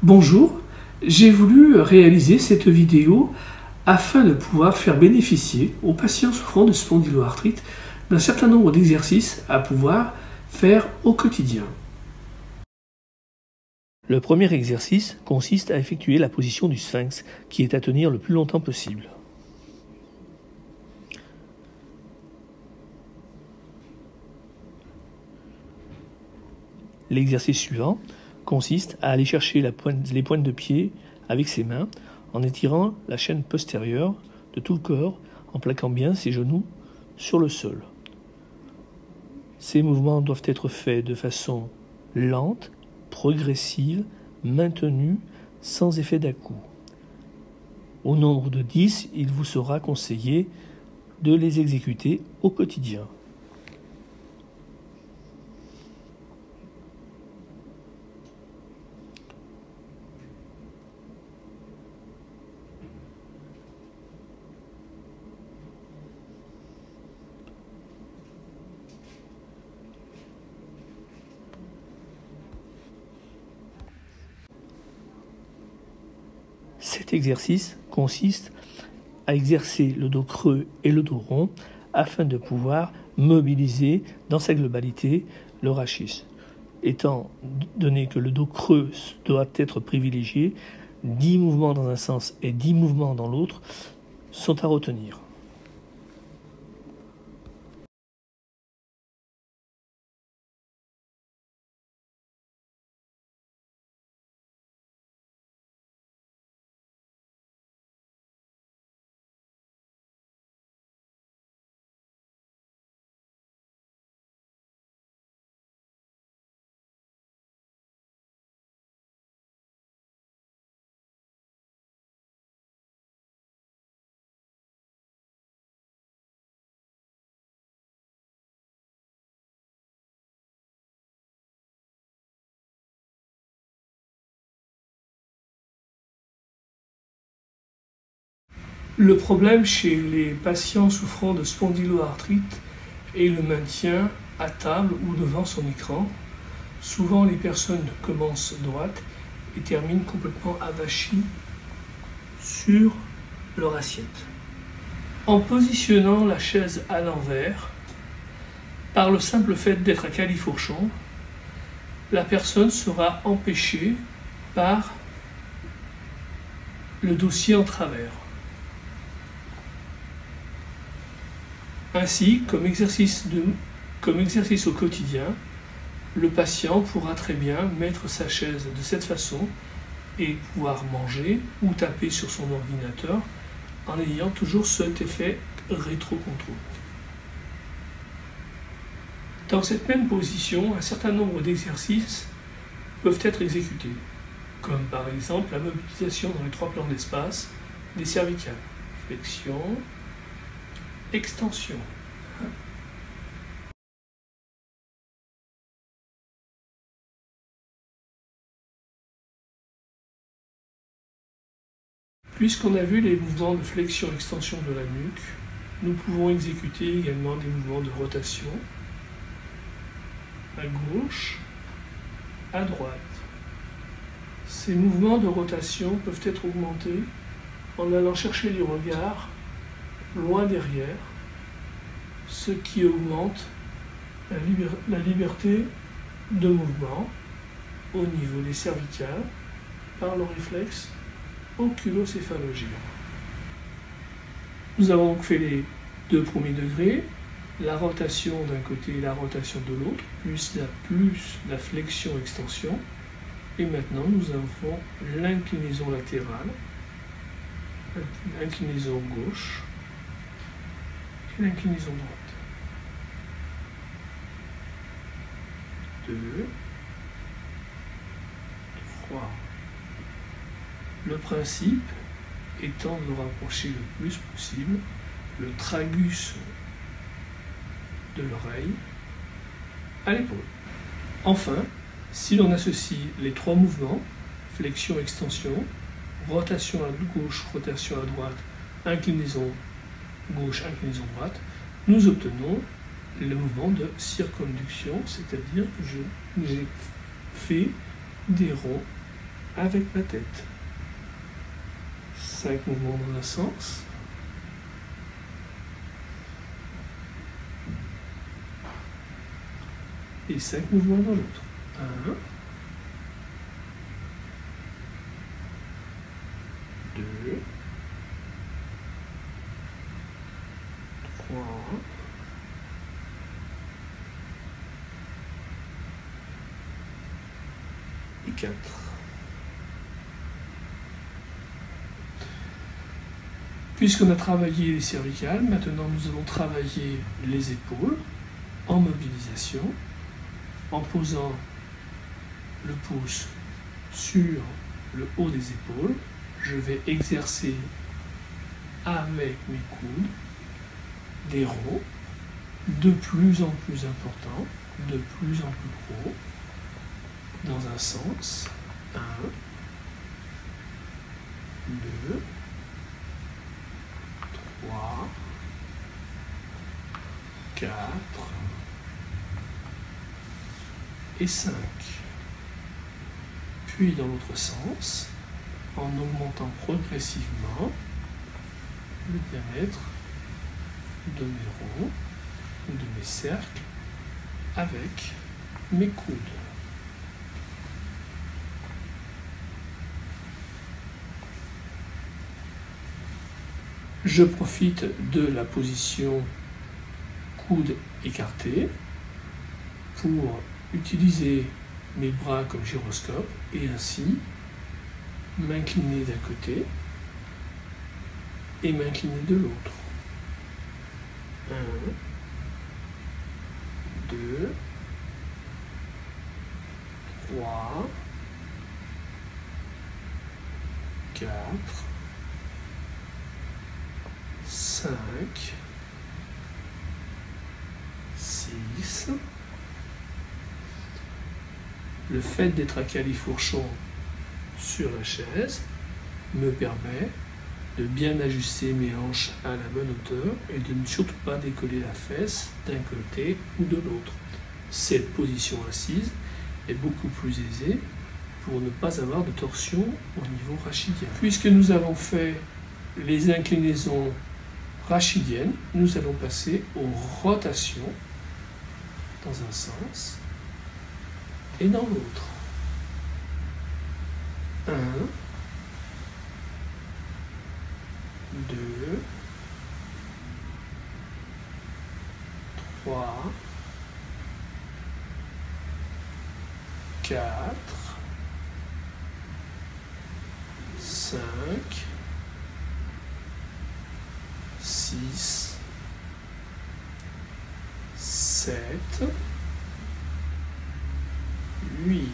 Bonjour, j'ai voulu réaliser cette vidéo afin de pouvoir faire bénéficier aux patients souffrant de spondyloarthrite d'un certain nombre d'exercices à pouvoir faire au quotidien. Le premier exercice consiste à effectuer la position du sphinx qui est à tenir le plus longtemps possible. L'exercice suivant consiste à aller chercher les pointes de pied avec ses mains en étirant la chaîne postérieure de tout le corps, en plaquant bien ses genoux sur le sol. Ces mouvements doivent être faits de façon lente, progressive, maintenue, sans effet d'à-coup. Au nombre de 10, il vous sera conseillé de les exécuter au quotidien. Cet exercice consiste à exercer le dos creux et le dos rond afin de pouvoir mobiliser dans sa globalité le rachis. Étant donné que le dos creux doit être privilégié, 10 mouvements dans un sens et 10 mouvements dans l'autre sont à retenir. Le problème chez les patients souffrant de spondyloarthrite est le maintien à table ou devant son écran. Souvent, les personnes commencent droite et terminent complètement avachies sur leur assiette. En positionnant la chaise à l'envers, par le simple fait d'être à califourchon, la personne sera empêchée par le dossier en travers. Ainsi, comme exercice au quotidien, le patient pourra très bien mettre sa chaise de cette façon et pouvoir manger ou taper sur son ordinateur en ayant toujours cet effet rétro-contrôle. Dans cette même position, un certain nombre d'exercices peuvent être exécutés, comme par exemple la mobilisation dans les 3 plans d'espace des cervicales, flexion, extension. Puisqu'on a vu les mouvements de flexion-extension de la nuque, nous pouvons exécuter également des mouvements de rotation à gauche, à droite. Ces mouvements de rotation peuvent être augmentés en allant chercher du regard loin derrière, ce qui augmente la liberté de mouvement au niveau des cervicales par le réflexe oculocéphalogien. Nous avons donc fait les 2 premiers degrés, la rotation d'un côté et la rotation de l'autre, plus la flexion-extension. Et maintenant, nous avons l'inclinaison latérale, l'inclinaison gauche et l'inclinaison droite. 2, 3. Le principe étant de rapprocher le plus possible le tragus de l'oreille à l'épaule. Enfin, si l'on associe les 3 mouvements, flexion-extension, rotation à gauche, rotation à droite, inclinaison gauche, inclinaison droite, nous obtenons le mouvement de circonduction, c'est-à-dire que j'ai fait des ronds avec ma tête. 5 mouvements dans un sens. Et 5 mouvements dans l'autre. 1, 2, 3, et 4. Puisqu'on a travaillé les cervicales, maintenant nous allons travailler les épaules en mobilisation, en posant le pouce sur le haut des épaules. Je vais exercer avec mes coudes des ronds de plus en plus importants, de plus en plus gros, dans un sens. 1, 2, 3, 4 et 5. Puis dans l'autre sens, en augmentant progressivement le diamètre de mes ronds ou de mes cercles avec mes coudes. Je profite de la position coude écarté pour utiliser mes bras comme gyroscope et ainsi m'incliner d'un côté et m'incliner de l'autre. 1, 2, 3, 4, 5, 6. Le fait d'être à califourchon sur la chaise me permet de bien ajuster mes hanches à la bonne hauteur et de ne surtout pas décoller la fesse d'un côté ou de l'autre. Cette position assise est beaucoup plus aisée pour ne pas avoir de torsion au niveau rachidien. Puisque nous avons fait les inclinaisons rachidiennes, nous allons passer aux rotations dans un sens et dans l'autre. 1, 2, 3, 4, 5, 6, 7, 8.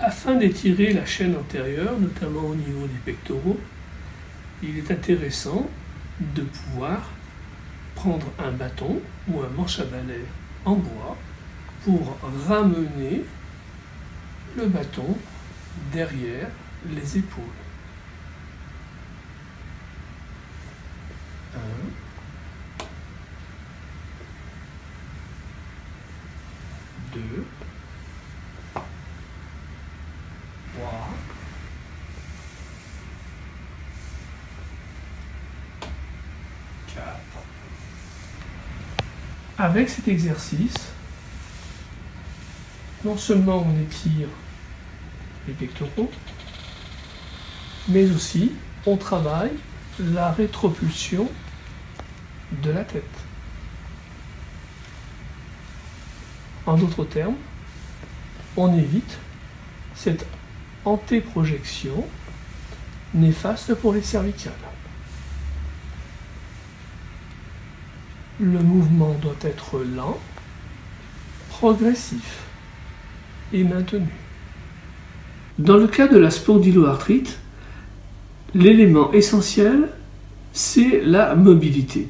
Afin d'étirer la chaîne antérieure, notamment au niveau des pectoraux, il est intéressant de pouvoir prendre un bâton ou un manche à balai en bois pour ramener le bâton derrière les épaules. 1, 2, 3, 4. Avec cet exercice, non seulement on étire les pectoraux, mais aussi on travaille la rétropulsion de la tête. En d'autres termes, on évite cette antéprojection néfaste pour les cervicales. Le mouvement doit être lent, progressif et maintenu. Dans le cas de la spondyloarthrite, l'élément essentiel, c'est la mobilité.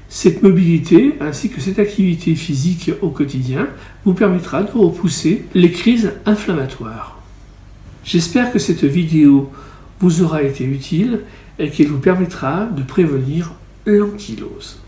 Cette mobilité, ainsi que cette activité physique au quotidien, vous permettra de repousser les crises inflammatoires. J'espère que cette vidéo vous aura été utile et qu'elle vous permettra de prévenir l'ankylose.